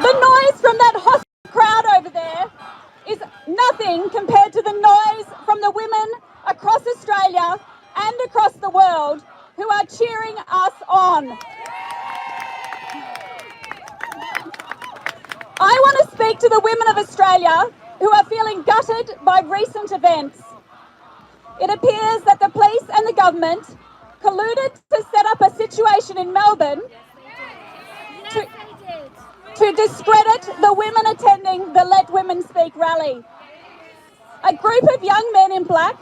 The noise from that hostile crowd over there is nothing compared to the noise from the women across Australia and across the world who are cheering us on. I want to speak to the women of Australia who are feeling gutted by recent events. It appears that the police and the government colluded to set up a situation in Melbourne to discredit the women attending the Let Women Speak rally. A group of young men in black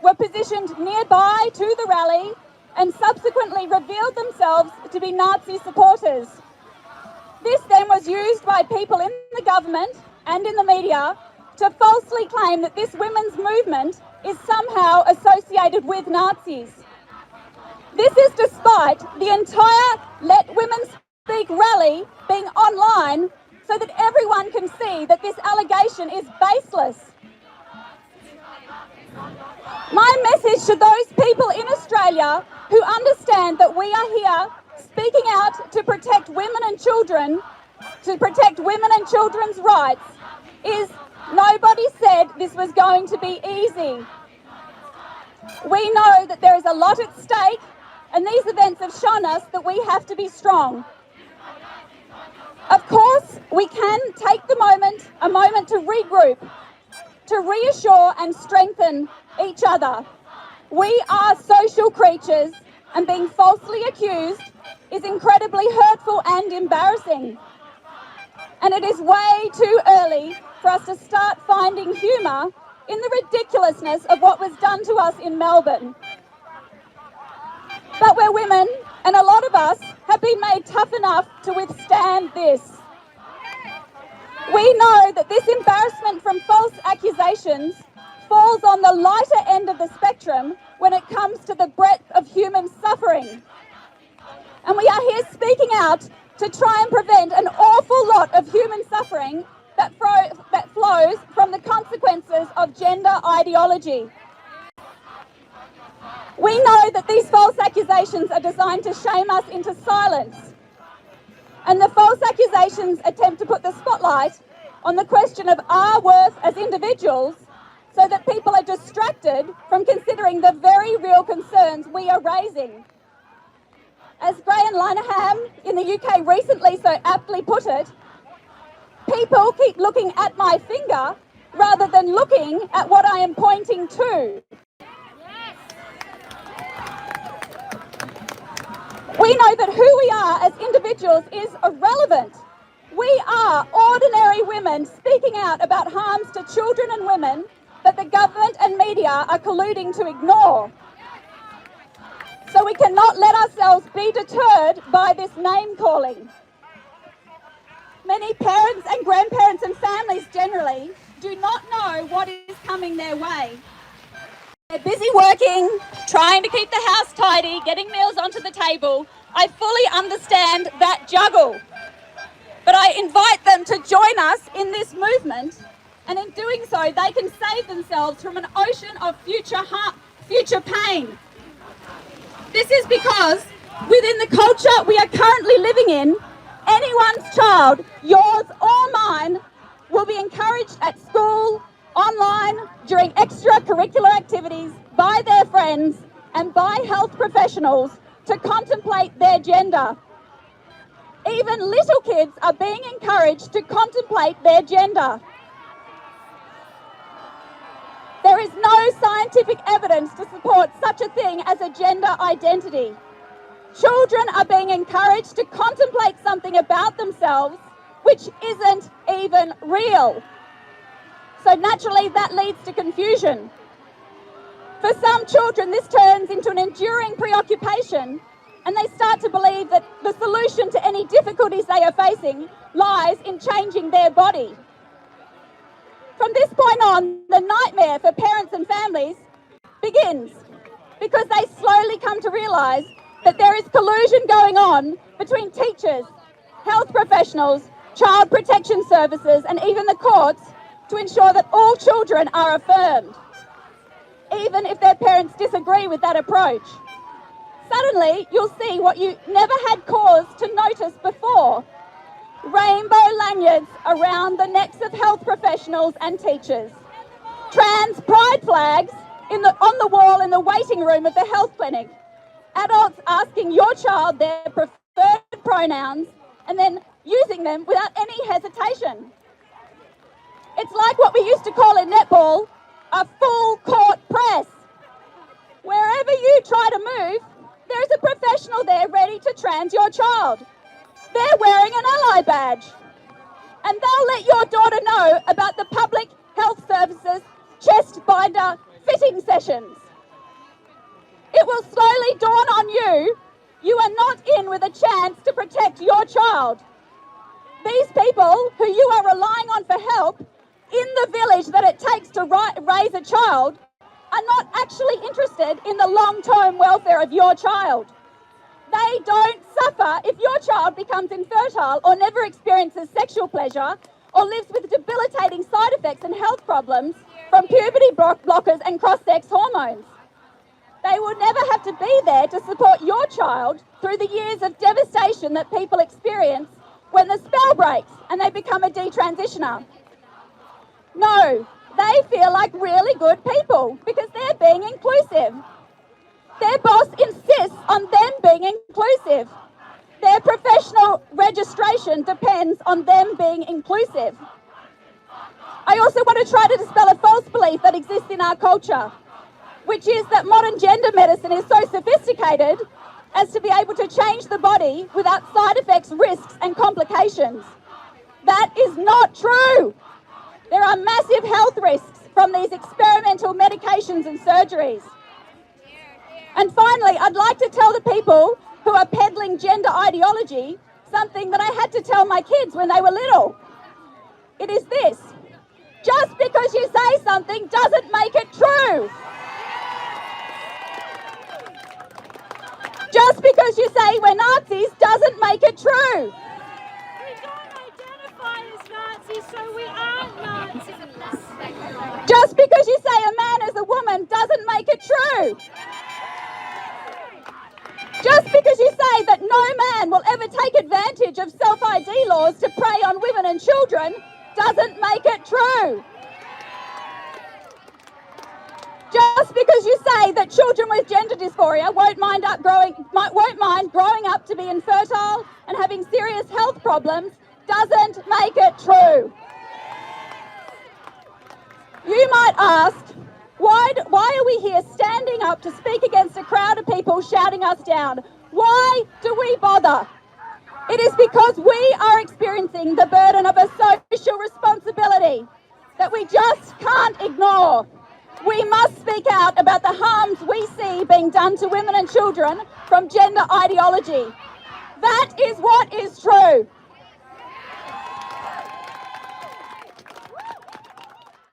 were positioned nearby to the rally and subsequently revealed themselves to be Nazi supporters. This then was used by people in the government and in the media to falsely claim that this women's movement is somehow associated with Nazis. This is despite the entire Let Women Speak rally being online so that everyone can see that this allegation is baseless. My message to those people in Australia who understand that we are here speaking out to protect women and children, to protect women and children's rights, is nobody said this was going to be easy. We know that there is a lot at stake, and these events have shown us that we have to be strong. Of course, we can take a moment to regroup, to reassure and strengthen each other. We are social creatures, and being falsely accused is incredibly hurtful and embarrassing. And it is way too early for us to start finding humour in the ridiculousness of what was done to us in Melbourne. But we're women, and a lot of us have been made tough enough to withstand this. We know that this embarrassment from false accusations falls on the lighter end of the spectrum when it comes to the breadth of human suffering. And we are here speaking out to try and prevent an awful lot of human suffering that flows from the consequences of gender ideology. We know that these false accusations are designed to shame us into silence. And the false accusations attempt to put the spotlight on the question of our worth as individuals so that people are distracted from considering the very real concerns we are raising. As Graham Linehan in the UK recently so aptly put it, people keep looking at my finger rather than looking at what I am pointing to. We know that who we are as individuals is irrelevant. We are ordinary women speaking out about harms to children and women that the government and media are colluding to ignore. So we cannot let ourselves be deterred by this name-calling. Many parents and grandparents and families generally do not know what is coming their way. They're busy working, trying to keep the house tidy, getting meals onto the table. I fully understand that juggle. But I invite them to join us in this movement, and in doing so, they can save themselves from an ocean of future pain. This is because within the culture we are currently living in, anyone's child, yours or mine, will be encouraged at school, online, during extracurricular activities, by their friends and by health professionals to contemplate their gender. Even little kids are being encouraged to contemplate their gender. There is no scientific evidence to support such a thing as a gender identity. Children are being encouraged to contemplate something about themselves which isn't even real. So naturally that leads to confusion. For some children, this turns into an enduring preoccupation, and they start to believe that the solution to any difficulties they are facing lies in changing their body. From this point on, the nightmare for parents and families begins, because they slowly come to realise that there is collusion going on between teachers, health professionals, child protection services, and even the courts to ensure that all children are affirmed, even if their parents disagree with that approach. Suddenly, you'll see what you never had cause to notice before. rainbow lanyards around the necks of health professionals and teachers, trans pride flags on the wall in the waiting room of the health clinic, adults asking your child their preferred pronouns and then using them without any hesitation. It's like what we used to call in netball a full court press. Wherever you try to move, there's a professional there ready to trans your child. They're wearing an ally badge. And they'll let your daughter know about the Public Health Services chest binder fitting sessions. It will slowly dawn on you, you are not in with a chance to protect your child. These people who you are relying on for help in the village that it takes to raise a child are not actually interested in the long-term welfare of your child. They don't suffer if your child becomes infertile or never experiences sexual pleasure or lives with debilitating side effects and health problems from puberty blockers and cross-sex hormones. They will never have to be there to support your child through the years of devastation that people experience when the spell breaks and they become a detransitioner. No, they feel like really good people because they're being inclusive. Their boss insists on them being inclusive. Their professional registration depends on them being inclusive. I also want to try to dispel a false belief that exists in our culture, which is that modern gender medicine is so sophisticated as to be able to change the body without side effects, risks, and complications. That is not true. There are massive health risks from these experimental medications and surgeries. And finally, I'd like to tell the people who are peddling gender ideology something that I had to tell my kids when they were little. It is this: just because you say something doesn't make it true. Just because you say we're Nazis doesn't make it true. We don't identify as Nazis, so we aren't Nazis. Just because you say a man is a woman doesn't make it true. Just because you say that no man will ever take advantage of self-ID laws to prey on women and children doesn't make it true. Just because you say that children with gender dysphoria won't mind growing up to be infertile and having serious health problems doesn't make it true. You might ask, why are we here standing up to speak against a crowd of people shouting us down? Why do we bother? It is because we are experiencing the burden of a social responsibility that we just can't ignore. We must speak out about the harms we see being done to women and children from gender ideology. That is what is true.